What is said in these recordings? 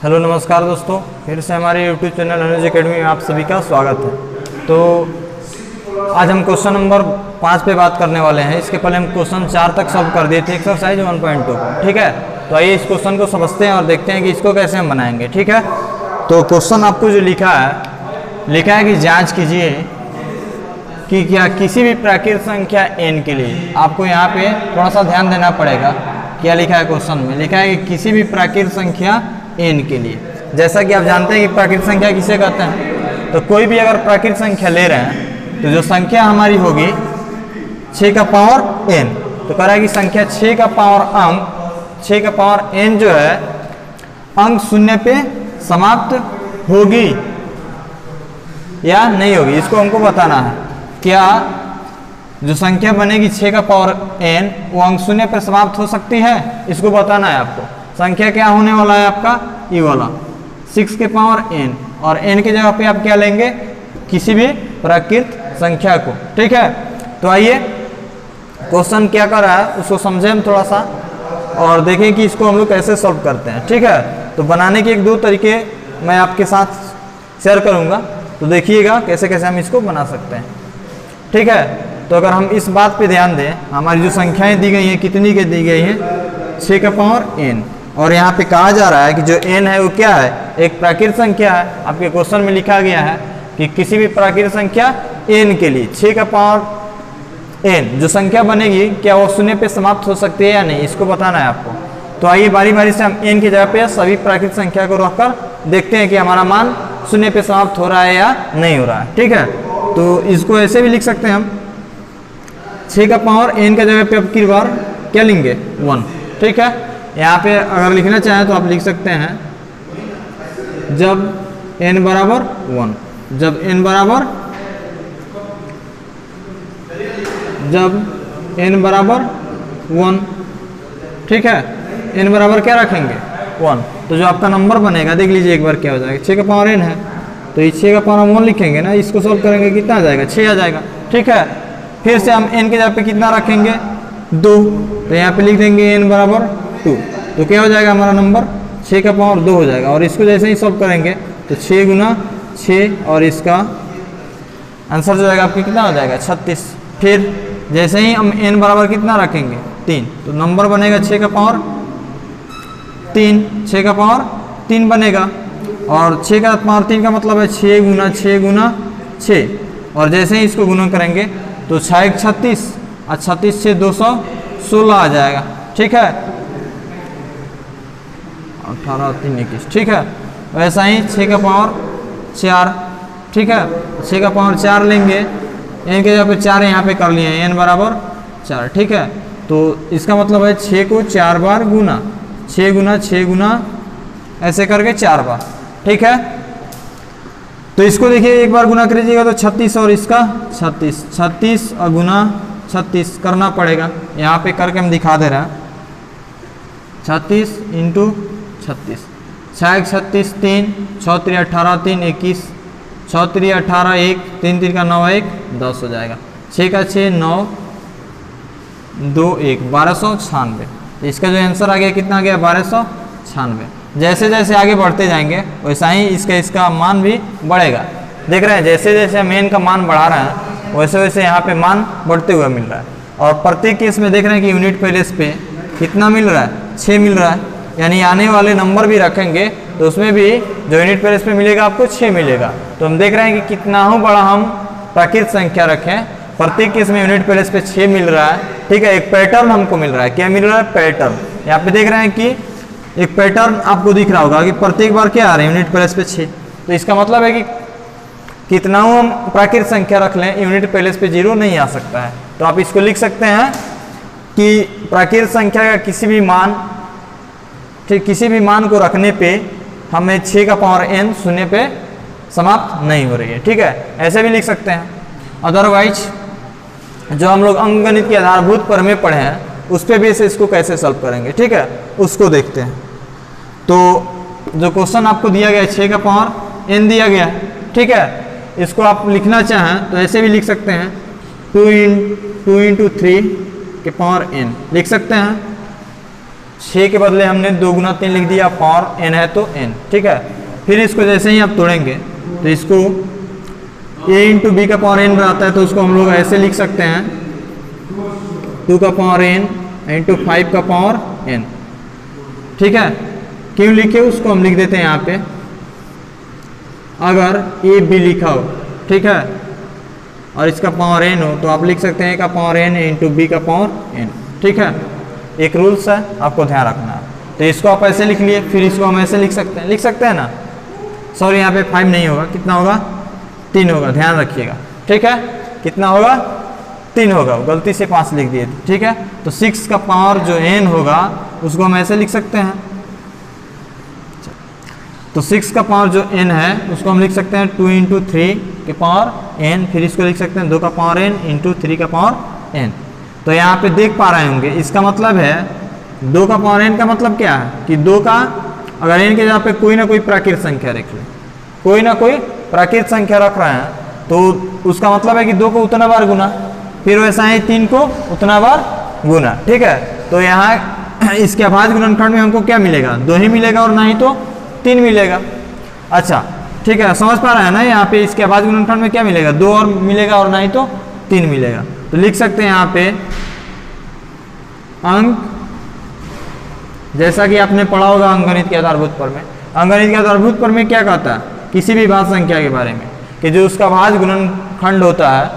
Hello नमस्कार दोस्तों, फिर से हमारे यूट्यूब चैनल अनुज एकेडमी में आप सभी का स्वागत है। तो आज हम क्वेश्चन नंबर 5 पे बात करने वाले हैं। इसके पहले हम क्वेश्चन 4 तक सॉल्व कर दिए थे एक्सरसाइज 1.2। ठीक है, तो आइए इस क्वेश्चन को समझते हैं और देखते हैं कि इसको कैसे हम बनाएंगे। ठीक है, तो क्वेश्चन आपको जो लिखा है कि जाँच कीजिए कि क्या किसी भी प्राकृत संख्या n के लिए, आपको यहाँ पे थोड़ा सा ध्यान देना पड़ेगा। क्या लिखा है क्वेश्चन में? लिखा है कि किसी भी प्राकृत संख्या n के लिए, जैसा कि आप जानते हैं कि प्राकृत संख्या किसे कहते हैं। तो कोई भी अगर प्राकृत संख्या ले रहे हैं तो जो संख्या हमारी होगी 6 का पावर n, तो कह रहा है कि संख्या 6 का पावर n जो है अंक शून्य पे समाप्त होगी या नहीं होगी, इसको हमको बताना है। क्या जो संख्या बनेगी 6 का पावर n वो अंक शून्य पर समाप्त हो सकती है, इसको बताना है आपको। संख्या क्या होने वाला है आपका? ये वाला 6 के पावर n, और n की जगह पे आप क्या लेंगे? किसी भी प्राकृत संख्या को। ठीक है, तो आइए क्वेश्चन क्या कर रहा है उसको समझें हम थोड़ा सा और देखें कि इसको हम लोग कैसे सॉल्व करते हैं। ठीक है, तो बनाने के 1-2 तरीके मैं आपके साथ शेयर करूंगा, तो देखिएगा कैसे कैसे हम इसको बना सकते हैं। ठीक है, तो अगर हम इस बात पे ध्यान दें, हमारी जो संख्याएं दी गई हैं कितनी के दी गई हैं? 6 का पावर n, और यहाँ पे कहा जा रहा है कि जो n है वो क्या है? एक प्राकृत संख्या है। आपके क्वेश्चन में लिखा गया है कि किसी भी प्राकृत संख्या n के लिए 6 का पावर n जो संख्या बनेगी क्या वो शून्य पे समाप्त हो सकती है या नहीं, इसको बताना है आपको। तो आइए बारी बारी से हम n की जगह पे सभी प्राकृत संख्या को रखकर देखते हैं कि हमारा मान शून्य पे समाप्त हो रहा है या नहीं हो रहा है। ठीक है, तो इसको ऐसे भी लिख सकते हैं हम, 6 का पावर n का जगह पे अब की बार क्या लेंगे? 1। ठीक है, यहाँ पे अगर लिखना चाहें तो आप लिख सकते हैं जब n बराबर 1, जब n बराबर 1। ठीक है, n बराबर क्या रखेंगे? 1। तो जो आपका नंबर बनेगा देख लीजिए एक बार क्या हो जाएगा। 6 का पावर n है तो ये 6 का पावर 1 लिखेंगे ना, इसको सॉल्व करेंगे कितना आ जाएगा? 6 आ जाएगा। ठीक है, फिर से हम n के जगह पे कितना रखेंगे? 2, तो यहाँ पे लिख देंगे n बराबर 2, तो क्या हो जाएगा हमारा नंबर? 6 का पावर 2 हो जाएगा। और इसको जैसे ही सॉल्व करेंगे तो 6 गुना 6 और इसका आंसर जो जाएगा आपका कितना हो जाएगा? 36। फिर जैसे ही हम n बराबर कितना रखेंगे? 3, तो नंबर बनेगा 6 का पावर 3, 6 का पावर 3 बनेगा। और 6 का पावर 3 का मतलब है 6 गुना 6 गुना 6, और जैसे ही इसको गुना करेंगे तो 6 1 36 और 36 से 216 आ जाएगा। ठीक है, 18 3 21। ठीक है, वैसा ही 6 का पावर 4। ठीक है, 6 का पावर 4 लेंगे, n के जगह पे 4 यहाँ पे कर लिए, n बराबर 4। ठीक है, तो इसका मतलब है 6 को 4 बार गुना, 6 गुना 6 गुना ऐसे करके 4 बार। ठीक है, तो इसको देखिए एक बार गुना करिएगा तो 36 और इसका 36 और गुना 36 करना पड़ेगा। यहाँ पे करके हम दिखा दे रहे हैं। 36 इंटू 36, 6 1 36 3, 6 3 18 3 21, 6 3 18 1, 3 3 का 9 1 10 हो जाएगा। 6 का 6 9 2 1 1296। इसका जो आंसर आ गया कितना आ गया? 1296। जैसे जैसे आगे बढ़ते जाएंगे वैसा ही इसका मान भी बढ़ेगा। देख रहे हैं, जैसे जैसे हम n का मान बढ़ा रहे हैं वैसे वैसे यहाँ पे मान बढ़ते हुए मिल रहा है। और प्रत्येक केस में देख रहे हैं कि यूनिट प्लेस पे कितना मिल रहा है? 6 मिल रहा है। यानी आने वाले नंबर भी रखेंगे तो उसमें भी जो यूनिट प्लेस पे मिलेगा आपको 6 मिलेगा। तो हम देख रहे हैं कि कितना हो बड़ा हम प्राकृत संख्या रखें, प्रत्येक केस में यूनिट प्लेस पे 6 मिल रहा है। ठीक है, एक पैटर्न हमको मिल रहा है। क्या मिल रहा है? पैटर्न। यहाँ पे देख रहे हैं कि एक पैटर्न आपको दिख रहा होगा कि प्रत्येक बार क्या आ रहा है? यूनिट प्लेस पे 6। तो इसका मतलब है कि कितना हम प्राकृत संख्या रख लें यूनिट प्लेस पे 0 नहीं आ सकता है। तो आप इसको लिख सकते हैं कि प्राकृत संख्या का किसी भी मान, ठीक, किसी भी मान को रखने पे हमें 6 का पावर n शून्य पे समाप्त नहीं हो रही है। ठीक है, ऐसे भी लिख सकते हैं। अदरवाइज जो हम लोग अंकगणित के आधारभूत पर में पढ़े हैं उस पर भी इसको कैसे सॉल्व करेंगे, ठीक है, उसको देखते हैं। तो जो क्वेश्चन आपको दिया गया है 6 का पावर n दिया गया है। ठीक है, इसको आप लिखना चाहें तो ऐसे भी लिख सकते हैं, 2 इंटू 3 के पावर n लिख सकते हैं। 6 के बदले हमने 2 गुना 3 लिख दिया, पावर n है तो n, ठीक है। फिर इसको जैसे ही आप तोड़ेंगे तो इसको a इंटू बी का पावर n बनाता है, तो उसको हम लोग ऐसे लिख सकते हैं 2 का पावर n इंटू 5 का पावर n, ठीक है। क्यों लिखे उसको हम लिख देते हैं यहाँ पे, अगर a b लिखा हो, ठीक है, और इसका पावर n हो तो आप लिख सकते हैं का पावर n इंटू बी का पावर n, ठीक है। एक रूल्स है, आपको ध्यान रखना है। तो इसको आप ऐसे लिख लिए, फिर इसको हम ऐसे लिख सकते हैं ना, सॉरी यहाँ पे 5 नहीं होगा, कितना होगा 3 होगा, ध्यान रखिएगा, ठीक है। कितना होगा 3 होगा, गलती से 5 लिख दिए थे, ठीक है। तो 6 का पावर जो n होगा उसको हम ऐसे लिख सकते हैं, तो 6 का पावर जो n है उसको हम लिख सकते हैं 2 इंटू 3 के पावर n, फिर इसको लिख सकते हैं 2 का पावर n इंटू 3 का पावर n। तो यहाँ पे देख पा रहे होंगे, इसका मतलब है 2 का पावर n का मतलब क्या है कि 2 का अगर n के जगह पे कोई ना कोई प्राकृत संख्या रख ले, कोई ना कोई प्राकृत संख्या रख रहे हैं तो उसका मतलब है कि 2 को उतना बार गुना, फिर वैसा ही 3 को उतना बार गुना, ठीक है। तो यहाँ इसके अभाज्य गुणनखंड में हमको क्या मिलेगा, 2 ही मिलेगा और ना ही तो 3 मिलेगा। अच्छा ठीक है, समझ पा रहे हैं ना, यहाँ पे इसके अभाज्य गुणनखंड में क्या मिलेगा, 2 और मिलेगा और ना ही तो 3 मिलेगा। तो लिख सकते हैं यहाँ पे अंक, जैसा कि आपने पढ़ा होगा अंकगणित के आधारभूत पर में, अंकगणित के आधारभूत पर में क्या कहता है किसी भी भाज्य संख्या के बारे में कि जो उसका भाज्य गुणनखंड होता है,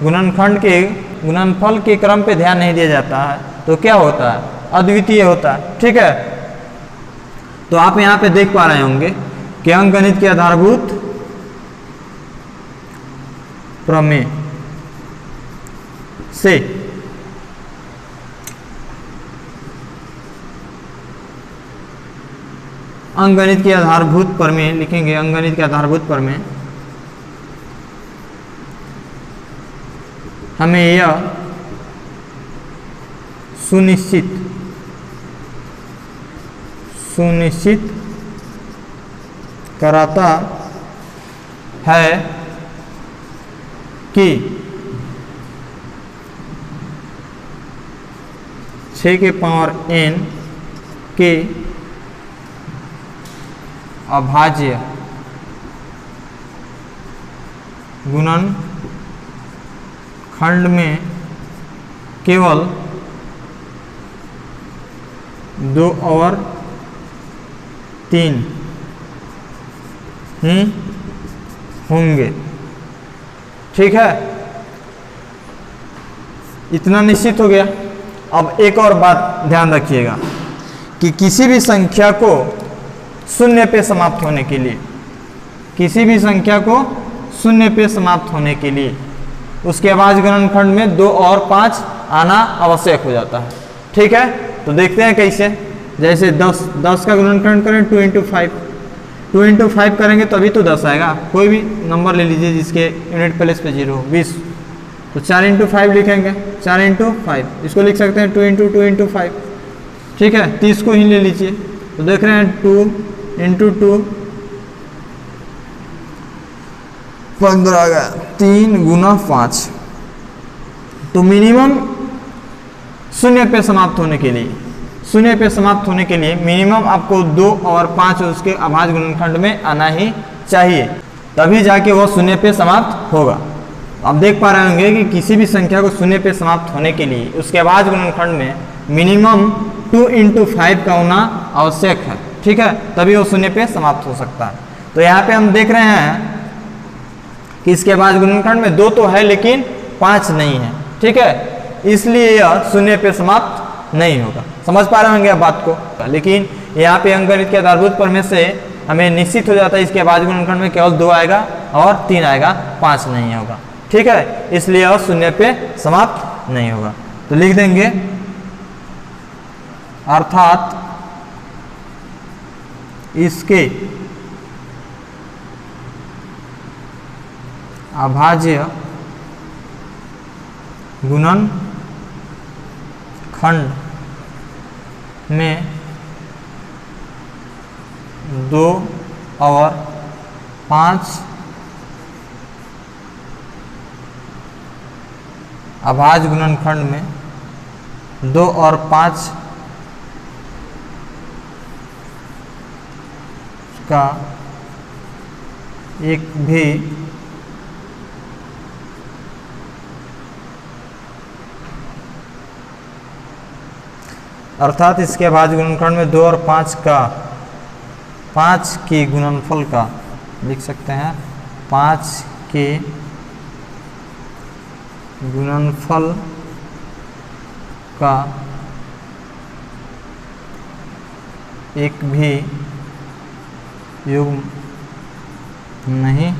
गुणनखंड के गुणनफल के क्रम पे ध्यान नहीं दिया जाता है तो क्या होता है, अद्वितीय होता है, ठीक है। तो आप यहाँ पे देख पा रहे होंगे कि अंकगणित के आधारभूत प्रमेय से अंकगणित के आधारभूत प्रमेय लिखेंगे, अंकगणित के आधारभूत प्रमेय हमें यह सुनिश्चित कराता है कि 6 के पावर n के अभाज्य गुणनखंड में केवल 2 और 3 ही होंगे, ठीक है। इतना निश्चित हो गया। अब एक और बात ध्यान रखिएगा कि किसी भी संख्या को शून्य पे समाप्त होने के लिए, किसी भी संख्या को शून्य पे समाप्त होने के लिए उसके अभाज्य गुणनखंड में 2 और 5 आना आवश्यक हो जाता है, ठीक है। तो देखते हैं कैसे, जैसे 10 का गुणनखंड करें 2 इंटू 5, 2 इंटू 5 करेंगे तभी तो 10 आएगा। कोई भी नंबर ले लीजिए जिसके यूनिट प्लेस पे 0 हो, 20, तो 4 इंटू 5 लिखेंगे, 4 इंटू 5, इसको लिख सकते हैं 2 इंटू 5, ठीक है। 30 को ही ले लीजिए, तो देख रहे हैं 2 इंटू 2 15 आ गया, 3 गुना 5। तो मिनिमम शून्य पे समाप्त होने के लिए, शून्य पे समाप्त होने के लिए मिनिमम आपको 2 और 5 उसके अभाज्य गुणनखंड में आना ही चाहिए, तभी जाके वो शून्य पे समाप्त होगा। आप देख पा रहे होंगे कि किसी भी संख्या को शून्य पे समाप्त होने के लिए उसके अभाज्य गुणनखंड में मिनिमम 2 इंटू 5 का होना आवश्यक है, ठीक है, तभी वो शून्य पे समाप्त हो सकता है। तो यहाँ पे हम देख रहे हैं कि इसके अभाज्य गुणनखंड में 2 तो है लेकिन 5 नहीं है, ठीक है, इसलिए यह शून्य पे समाप्त नहीं होगा। समझ पा रहे होंगे आप बात को। लेकिन यहाँ पे अंकगणित के आधारभूत प्रमेय से हमें निश्चित हो जाता है इसके अभाज्य गुणनखंड में केवल 2 आएगा और 3 आएगा, 5 नहीं होगा, ठीक है, इसलिए यह शून्य पे समाप्त नहीं होगा। तो लिख देंगे अर्थात इसके अभाज्य गुणनखंड में 2 और 5 अभाज्य गुणनखंड में 2 और 5 का एक भी अर्थात इसके अभाज्य गुणनखंड में 2 और 5 के गुणनफल का लिख सकते हैं 5 के गुणनफल का एक भी युग्म नहीं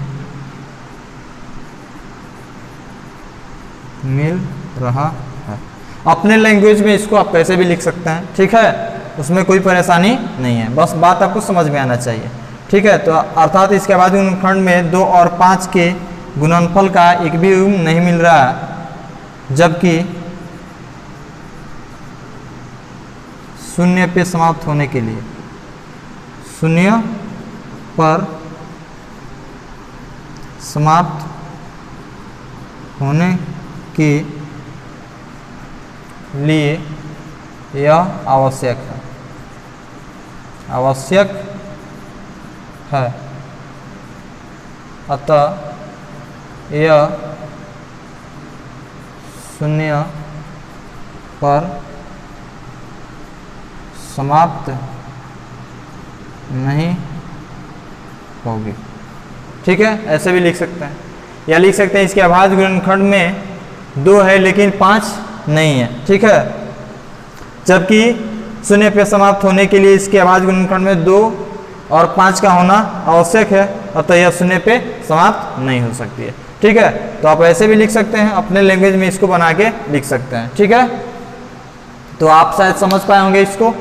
मिल रहा है। अपने लैंग्वेज में इसको आप कैसे भी लिख सकते हैं, ठीक है, उसमें कोई परेशानी नहीं है, बस बात आपको समझ में आना चाहिए, ठीक है। तो अर्थात इसके बाद गुणनखंड में 2 और 5 के गुणनफल का एक भी युग्म नहीं मिल रहा है, जबकि शून्य पे समाप्त होने के लिए शून्य पर समाप्त होने के लिए यह आवश्यक है, अतः यह शून्य पर समाप्त नहीं होगी, ठीक है। ऐसे भी लिख सकते हैं, या लिख सकते हैं इसके अभाज्य गुणनखंड में 2 है लेकिन 5 नहीं है, ठीक है, जबकि शून्य पे समाप्त होने के लिए इसके अभाज्य गुणनखंड में 2 और 5 का होना आवश्यक है, अतः यह शून्य पे समाप्त नहीं हो सकती है, ठीक है। तो आप ऐसे भी लिख सकते हैं, अपने लैंग्वेज में इसको बना के लिख सकते हैं, ठीक है। तो आप शायद समझ पाए होंगे इसको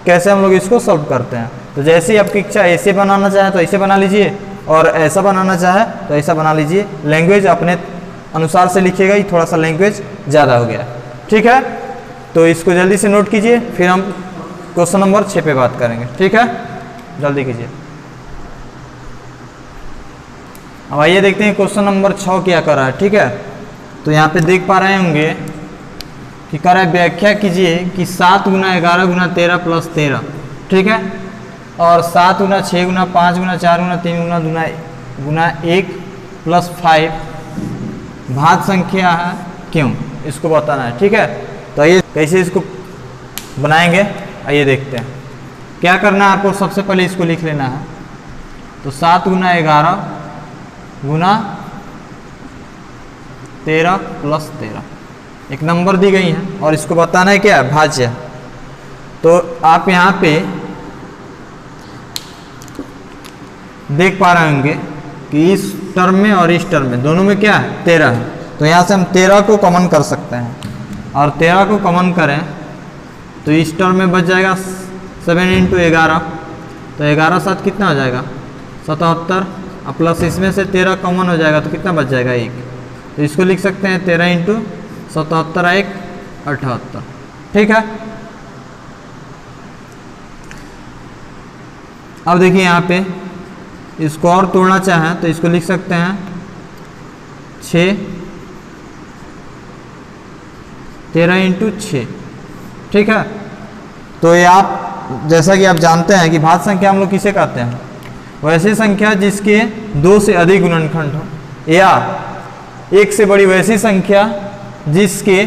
कैसे हम लोग इसको सॉल्व करते हैं। तो जैसे ही आपकी इच्छा ऐसे बनाना चाहे तो ऐसे बना लीजिए, और ऐसा बनाना चाहे तो ऐसा बना लीजिए। लैंग्वेज अपने अनुसार से लिखिएगा, ये थोड़ा सा लैंग्वेज ज़्यादा हो गया, ठीक है। तो इसको जल्दी से नोट कीजिए, फिर हम क्वेश्चन नंबर 6 पे बात करेंगे, ठीक है, जल्दी कीजिए। अब आइए देखते हैं क्वेश्चन नंबर 6 क्या कर रहा है, ठीक है। तो यहाँ पे देख पा रहे होंगे कि कर रहा है व्याख्या कीजिए कि 7 गुना 11 गुना 13 प्लस 13, ठीक है, और 7 गुना 6 गुना 5 गुना 4 गुना 3 गुना 1 प्लस 5 भाज्य संख्या है क्यों, इसको बताना है, ठीक है। तो आइए कैसे इसको बनाएंगे, आइए देखते हैं। क्या करना है आपको, सबसे पहले इसको लिख लेना है। तो 7 गुना 11 गुना 13 प्लस 13 एक नंबर दी गई है, और इसको बताना है क्या, भाज्य। तो आप यहाँ पे देख पा रहे होंगे कि इस टर्म में और इस टर्म में दोनों में क्या है, 13 है। तो यहाँ से हम 13 को कॉमन कर सकते हैं, और 13 को कॉमन करें तो इस टर्म में बच जाएगा 7 × 11, तो 11 7 कितना हो जाएगा 77, और प्लस इसमें से 13 कॉमन हो जाएगा तो कितना बच जाएगा 1। तो इसको लिख सकते हैं 13 × 77 1 78, ठीक है। अब देखिए यहाँ पे इसको और तोड़ना चाहें तो इसको लिख सकते हैं 6 13 × 6, ठीक है। तो ये आप जैसा कि आप जानते हैं कि भाज्य संख्या हम लोग किसे कहते हैं, वैसी संख्या जिसके 2 से अधिक गुणनखंड हो, या एक से बड़ी वैसी संख्या जिसके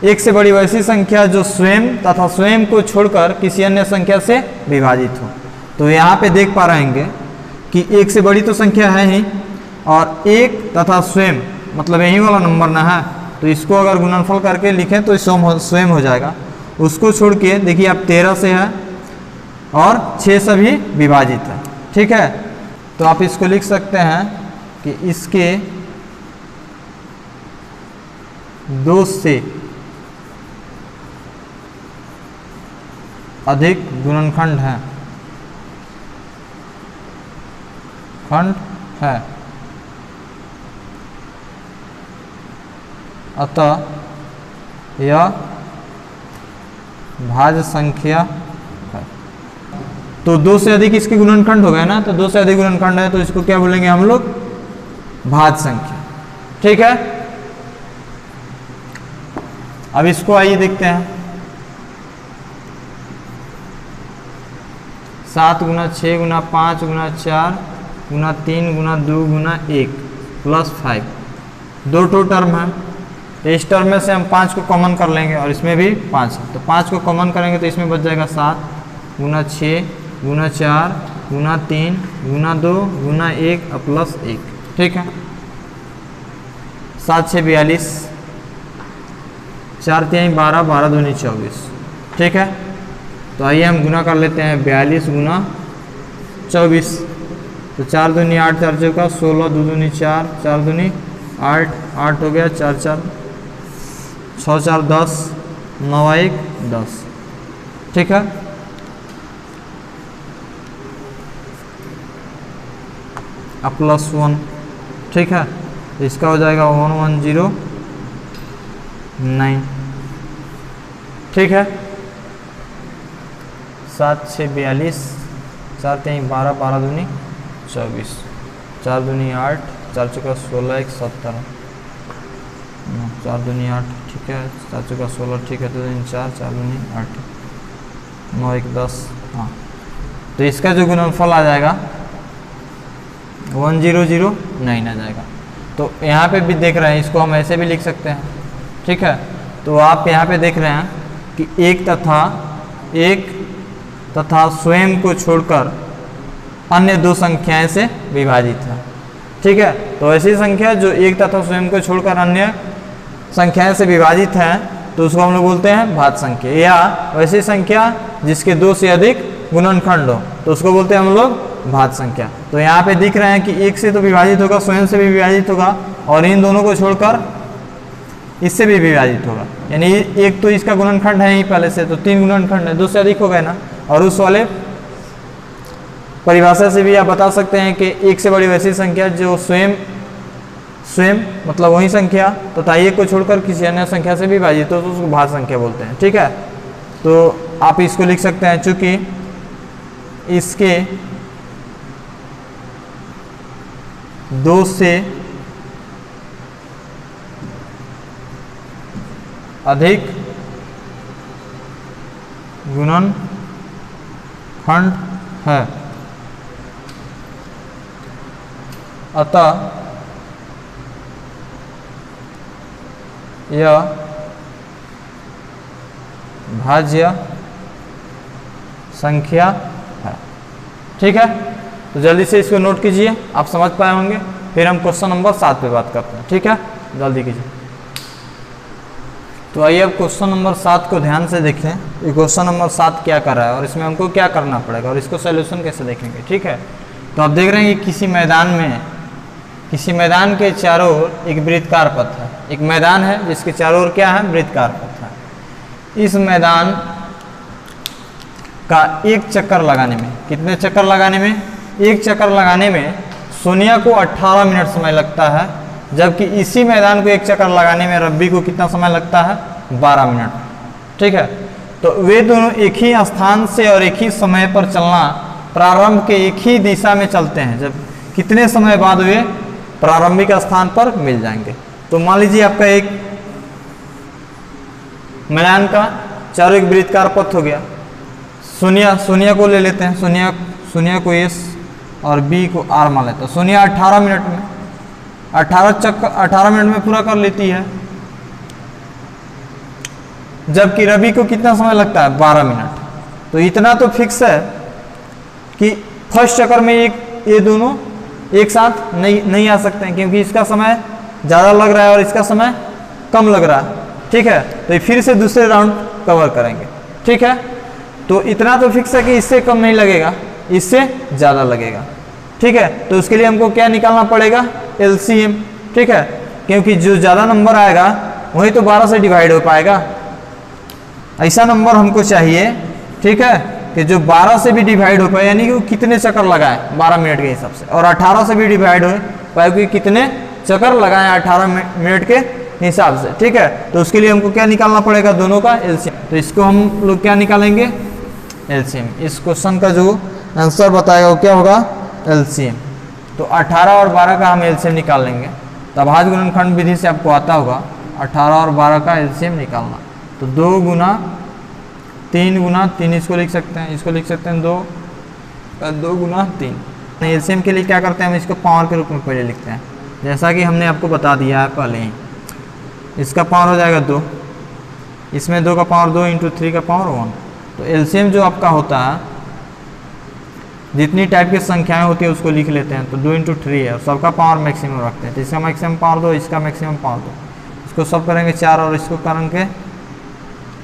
एक से बड़ी वैसी संख्या जो स्वयं तथा स्वयं को छोड़कर किसी अन्य संख्या से विभाजित हो। तो यहाँ पे देख पा रहे हैं कि एक से बड़ी तो संख्या है ही, और एक तथा स्वयं मतलब यही वाला नंबर ना है, तो इसको अगर गुणनफल करके लिखें तो स्वयं हो जाएगा। उसको छोड़ के देखिए आप 13 से है और 6 से भी विभाजित है, ठीक है। तो आप इसको लिख सकते हैं कि इसके 2 से अधिक गुणनखंड है, अतः यह भाज्य संख्या है। तो 2 से अधिक इसके गुणनखंड हो गए ना, तो 2 से अधिक गुणनखंड है तो इसको क्या बोलेंगे हम लोग, भाज्य संख्या, ठीक है। अब इसको आइए देखते हैं। 7 गुना 6 गुना 5 गुना 4 गुना 3 गुना 2 गुना 1 प्लस 5। दो टर्म है, तो इस टर्म में से हम 5 को कॉमन कर लेंगे और इसमें भी 5 है, तो 5 को कॉमन करेंगे तो इसमें बच जाएगा 7 गुना 6 गुना 4 गुना 3 गुना 2 गुना 1 और प्लस 1। ठीक है, 7 6 42, 4 3 12, 12 दूनी 24। ठीक है, तो आइए हम गुना कर लेते हैं 42 गुना 24, तो 4 दूनी 8, 4 चौका 16, 2 दूनी 4, 4 दूनी 8, 8 हो गया, 4 4, 6 4 10, 9 1 10। ठीक है, अब प्लस 1। ठीक है, इसका हो जाएगा 1109। ठीक है, 7 6 42, 4 3 12, 12 दूनी 24, 4 दूनी 8, 4 चौका 16, 1 17, 4 दूनी 8। ठीक है, 4 चौका 16। ठीक है, 2 दूनी 4, 4 दूनी 8, 9 1 10। हाँ, तो इसका जो गुणनफल आ जाएगा 1009 आ जाएगा। तो यहाँ पे भी देख रहे हैं, इसको हम ऐसे भी लिख सकते हैं। ठीक है, तो आप यहाँ पे देख रहे हैं कि एक तथा स्वयं को छोड़कर अन्य दो संख्याएं से विभाजित है। ठीक है, तो ऐसी संख्या जो एक तथा स्वयं को छोड़कर अन्य संख्याएं से विभाजित है, तो उसको हम लोग बोलते हैं भाज्य संख्या। या वैसी संख्या जिसके 2 से अधिक गुणनखंड हो, तो उसको बोलते हैं हम लोग भाज्य संख्या। तो यहाँ पे दिख रहे हैं कि एक से तो विभाजित होगा, स्वयं से भी विभाजित होगा, और इन दोनों को छोड़कर इससे भी विभाजित होगा। यानी एक तो इसका गुणनखंड है ही पहले से, तो 3 गुणनखंड है, 2 से अधिक हो गए ना। और उस वाले परिभाषा से भी आप बता सकते हैं कि एक से बड़ी वैसी संख्या जो स्वयं मतलब वही संख्या तथा एक को छोड़कर किसी अन्य संख्या से भी विभाजित हो, तो उसको भाज्य संख्या बोलते हैं। ठीक है, तो आप इसको लिख सकते हैं, चूंकि इसके 2 से अधिक गुणनखंड है, अतः यह भाज्य संख्या है। ठीक है, तो जल्दी से इसको नोट कीजिए, आप समझ पाए होंगे। फिर हम क्वेश्चन नंबर 7 पे बात करते हैं। ठीक है, जल्दी कीजिए। तो आइए अब क्वेश्चन नंबर 7 को ध्यान से देखें। ये क्वेश्चन नंबर 7 क्या कर रहा है और इसमें हमको क्या करना पड़ेगा और इसको सोल्यूशन कैसे देखेंगे। ठीक है, तो आप देख रहे हैं कि किसी मैदान के चारों ओर एक वृत्ताकार पथ है। एक मैदान है जिसके चारों ओर क्या है, वृत्ताकार पथ है। इस मैदान का एक चक्कर लगाने में, कितने चक्कर लगाने में, एक चक्कर लगाने में सोनिया को 18 मिनट समय लगता है, जबकि इसी मैदान को एक चक्कर लगाने में रब्बी को कितना समय लगता है, 12 मिनट। ठीक है, तो वे दोनों एक ही स्थान से और एक ही समय पर चलना प्रारंभ के एक ही दिशा में चलते हैं, जब कितने समय बाद वे प्रारंभिक स्थान पर मिल जाएंगे। तो मान लीजिए आपका एक मैदान का चारों एक वृत्ताकार पथ हो गया। सोनिया को ले लेते हैं, सोनिया को एस और बी को आर मान लेते हैं। सोनिया 18 मिनट में 18 मिनट में पूरा कर लेती है, जबकि रवि को कितना समय लगता है, 12 मिनट। तो इतना तो फिक्स है कि फर्स्ट चक्कर में ये दोनों एक साथ नहीं आ सकते हैं, क्योंकि इसका समय ज़्यादा लग रहा है और इसका समय कम लग रहा है। ठीक है, तो ये फिर से दूसरे राउंड कवर करेंगे। ठीक है, तो इतना तो फिक्स है कि इससे कम नहीं लगेगा, इससे ज़्यादा लगेगा। ठीक है, तो उसके लिए हमको क्या निकालना पड़ेगा, LCM। ठीक है, क्योंकि जो ज़्यादा नंबर आएगा वही तो 12 से डिवाइड हो पाएगा। ऐसा नंबर हमको चाहिए, ठीक है, कि जो 12 से भी डिवाइड हो पाए, यानी कि वो कितने चक्कर लगाए 12 मिनट के हिसाब से, और 18 से भी डिवाइड हो पाए कि कितने चक्कर लगाए 18 मिनट के हिसाब से। ठीक है, तो उसके लिए हमको क्या निकालना पड़ेगा, दोनों का LCM। तो इसको हम लोग क्या निकालेंगे, LCM। इस क्वेश्चन का जो आंसर बताएगा वो क्या होगा, LCM। तो 18 और 12 का हम LCM निकाल लेंगे। तो अभाज्य गुणनखंड विधि से आपको आता होगा 18 और 12 का LCM निकालना। तो 2 गुना 3 गुना 3, इसको लिख सकते हैं, इसको लिख सकते हैं 2 2 गुना 3। एलसीएम के लिए क्या करते हैं, हम इसको पावर के रूप में पहले लिखते हैं, जैसा कि हमने आपको बता दिया है पहले ही। इसका पावर हो जाएगा 2, इसमें 2 का पावर 2 इंटू 3 का पावर 1। तो एलसीएम जो आपका होता है, जितनी टाइप की संख्याएं होती है उसको लिख लेते हैं, तो 2 इंटू 3 है और सबका पावर मैक्सिमम रखते हैं। तो इसका मैक्सिमम पावर 2, इसका मैक्सिमम पावर 2, इसको सब करेंगे 4 और इसको करेंगे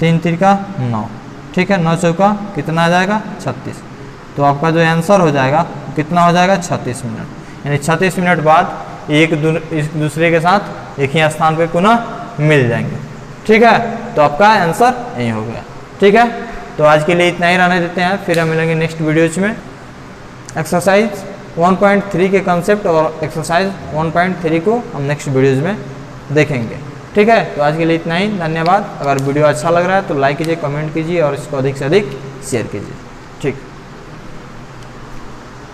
3 3 का 9। ठीक है, 9 चौका कितना आ जाएगा 36। तो आपका जो आंसर हो जाएगा कितना हो जाएगा 36 मिनट। यानी 36 मिनट बाद एक दूसरे के साथ एक ही स्थान पे पुनः मिल जाएंगे। ठीक है, तो आपका आंसर यही हो गया। ठीक है, तो आज के लिए इतना ही रहने देते हैं, फिर हम मिलेंगे नेक्स्ट वीडियोज में। एक्सरसाइज 1.3 के कंसेप्ट और एक्सरसाइज 1.3 को हम नेक्स्ट वीडियोज में देखेंगे। ठीक है, तो आज के लिए इतना ही, धन्यवाद। अगर वीडियो अच्छा लग रहा है तो लाइक कीजिए, कमेंट कीजिए और इसको अधिक से अधिक शेयर कीजिए। ठीक।